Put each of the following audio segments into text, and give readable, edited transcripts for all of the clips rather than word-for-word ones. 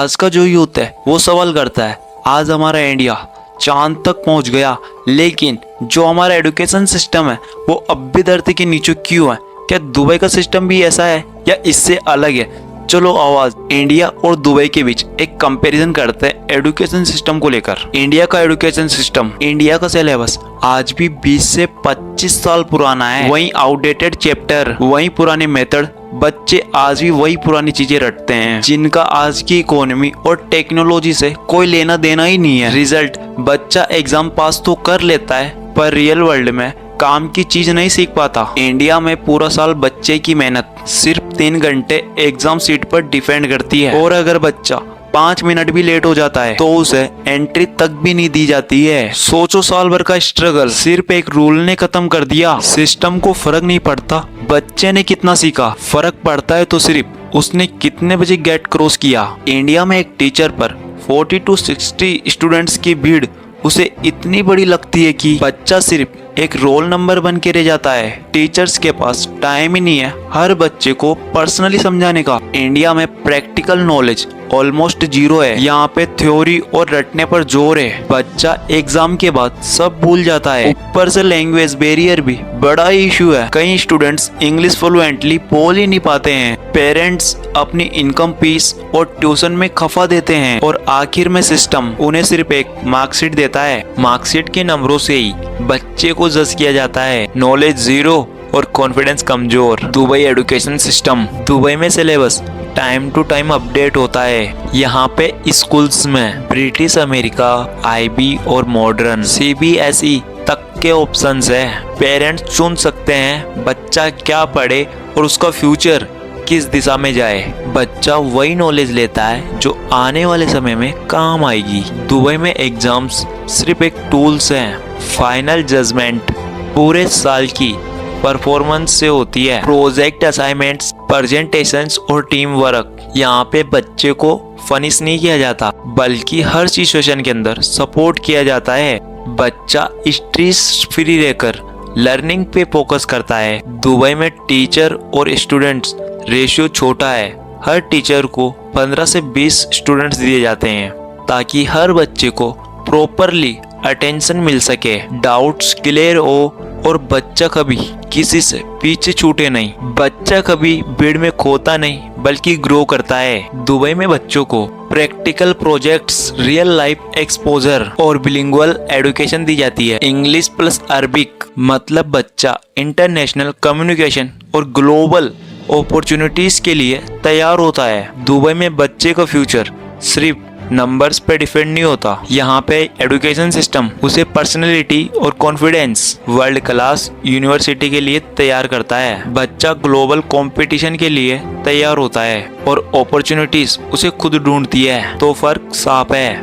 आज का जो यूथ है वो सवाल करता है, आज हमारा इंडिया चांद तक पहुंच गया, लेकिन जो हमारा एजुकेशन सिस्टम है वो अब भी धरती के नीचे क्यों है? क्या दुबई का सिस्टम भी ऐसा है या इससे अलग है? चलो आवाज इंडिया और दुबई के बीच एक कंपैरिजन करते हैं एजुकेशन सिस्टम को लेकर। इंडिया का एजुकेशन सिस्टम, इंडिया का सिलेबस आज भी 20 से 25 साल पुराना है। वही आउटडेटेड चैप्टर, वही पुराने मेथड, बच्चे आज भी वही पुरानी चीजें रटते हैं जिनका आज की इकोनॉमी और टेक्नोलॉजी से कोई लेना देना ही नहीं है। रिजल्ट, बच्चा एग्जाम पास तो कर लेता है पर रियल वर्ल्ड में काम की चीज नहीं सीख पाता। इंडिया में पूरा साल बच्चे की मेहनत सिर्फ 3 घंटे एग्जाम सीट पर डिपेंड करती है, और अगर बच्चा 5 मिनट भी लेट हो जाता है तो उसे एंट्री तक भी नहीं दी जाती है। सोचो, साल भर का स्ट्रगल सिर्फ एक रूल ने खत्म कर दिया। सिस्टम को फर्क नहीं पड़ता बच्चे ने कितना सीखा, फर्क पड़ता है तो सिर्फ उसने कितने बजे गेट क्रॉस किया। इंडिया में एक टीचर पर 40 to 60 स्टूडेंट्स की भीड़ उसे इतनी बड़ी लगती है कि बच्चा सिर्फ एक रोल नंबर बन के रह जाता है। टीचर्स के पास टाइम ही नहीं है हर बच्चे को पर्सनली समझाने का। इंडिया में प्रैक्टिकल नॉलेज ऑलमोस्ट जीरो है। यहाँ पे थ्योरी और रटने पर जोर है। बच्चा एग्जाम के बाद सब भूल जाता है। ऊपर से लैंग्वेज बैरियर भी बड़ा इशू है। कई स्टूडेंट्स इंग्लिश फ्लुएंटली बोल ही नहीं पाते हैं। पेरेंट्स अपनी इनकम फीस और ट्यूशन में खफा देते हैं, और आखिर में सिस्टम उन्हें सिर्फ एक मार्कशीट देता है। मार्कशीट के नंबरों से ही बच्चे को जज किया जाता है। नॉलेज जीरो और कॉन्फिडेंस कमजोर। दुबई एजुकेशन सिस्टम, दुबई में syllabus time to time update होता है। यहाँ पे स्कूल्स में ब्रिटिश अमेरिका, IB और मॉडर्न CBSE तक के ऑप्शंस है। पेरेंट्स चुन सकते हैं बच्चा क्या पढ़े और उसका फ्यूचर किस दिशा में जाए। बच्चा वही नॉलेज लेता है जो आने वाले समय में काम आएगी। दुबई में एग्जाम्स सिर्फ एक टूल्स हैं। फाइनल जजमेंट पूरे साल की परफॉर्मेंस से होती है। प्रोजेक्ट असाइनमेंट्स, प्रेजेंटेशंस और टीम वर्क। यहाँ पे बच्चे को फनिश नहीं किया जाता बल्कि हर सिचुएशन के अंदर सपोर्ट किया जाता है। बच्चा स्ट्रेस फ्री रहकर लर्निंग पे फोकस करता है। दुबई में टीचर और स्टूडेंट्स रेशियो छोटा है। हर टीचर को 15 से 20 स्टूडेंट्स दिए जाते हैं ताकि हर बच्चे को प्रॉपरली अटेंशन मिल सके, डाउट्स क्लियर हो और बच्चा कभी किसी से पीछे छूटे नहीं। बच्चा कभी भीड़ में खोता नहीं बल्कि ग्रो करता है। दुबई में बच्चों को practical projects, real life exposure और बिलिंगुअल एजुकेशन दी जाती है। इंग्लिश प्लस अरबिक मतलब बच्चा इंटरनेशनल कम्युनिकेशन और ग्लोबल अपॉर्चुनिटीज के लिए तैयार होता है। दुबई में बच्चे का फ्यूचर सिर्फ नंबर्स पे डिपेंड नहीं होता। यहाँ पे एजुकेशन सिस्टम उसे पर्सनैलिटी और कॉन्फिडेंस वर्ल्ड क्लास यूनिवर्सिटी के लिए तैयार करता है। बच्चा ग्लोबल कंपटीशन के लिए तैयार होता है और अपॉर्चुनिटीज उसे खुद ढूंढती है। तो फर्क साफ है,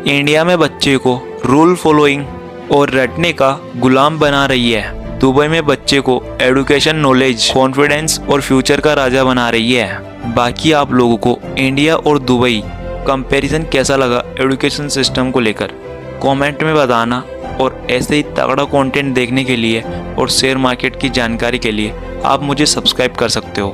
इंडिया में बच्चे को रूल फॉलोइंग और रटने का गुलाम बना रही है। दुबई में बच्चे को एजुकेशन, नॉलेज, कॉन्फिडेंस और फ्यूचर का राजा बना रही है। बाकी आप लोगों को इंडिया और दुबई कंपैरिजन कैसा लगा एजुकेशन सिस्टम को लेकर, कमेंट में बताना। और ऐसे ही तगड़ा कंटेंट देखने के लिए और शेयर मार्केट की जानकारी के लिए आप मुझे सब्सक्राइब कर सकते हो।